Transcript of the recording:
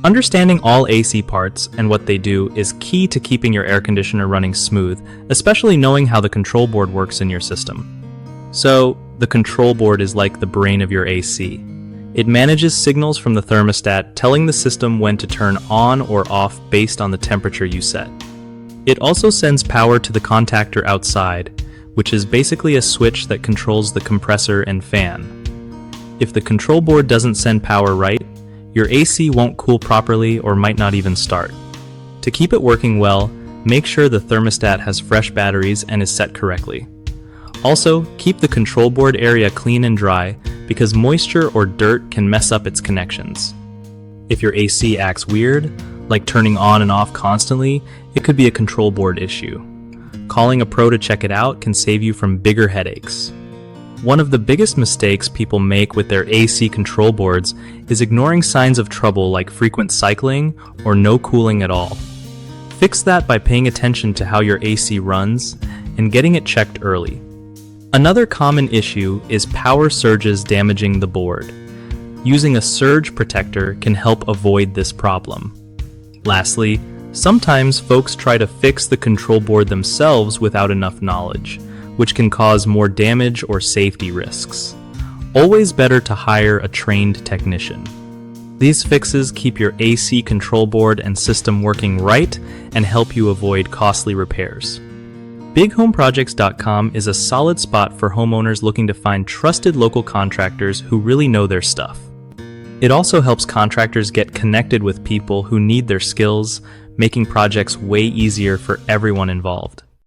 Understanding all AC parts and what they do is key to keeping your air conditioner running smooth, especially knowing how the control board works in your system. So, the control board is like the brain of your AC. It manages signals from the thermostat, telling the system when to turn on or off based on the temperature you set. It also sends power to the contactor outside, which is basically a switch that controls the compressor and fan. If the control board doesn't send power right, your AC won't cool properly or might not even start. To keep it working well, make sure the thermostat has fresh batteries and is set correctly. Also, keep the control board area clean and dry because moisture or dirt can mess up its connections. If your AC acts weird, like turning on and off constantly, it could be a control board issue. Calling a pro to check it out can save you from bigger headaches. One of the biggest mistakes people make with their AC control boards is ignoring signs of trouble like frequent cycling or no cooling at all. Fix that by paying attention to how your AC runs and getting it checked early. Another common issue is power surges damaging the board. Using a surge protector can help avoid this problem. Lastly, sometimes folks try to fix the control board themselves without enough knowledge, which can cause more damage or safety risks. Always better to hire a trained technician. These fixes keep your AC control board and system working right and help you avoid costly repairs. BigHomeProjects.com is a solid spot for homeowners looking to find trusted local contractors who really know their stuff. It also helps contractors get connected with people who need their skills, making projects way easier for everyone involved.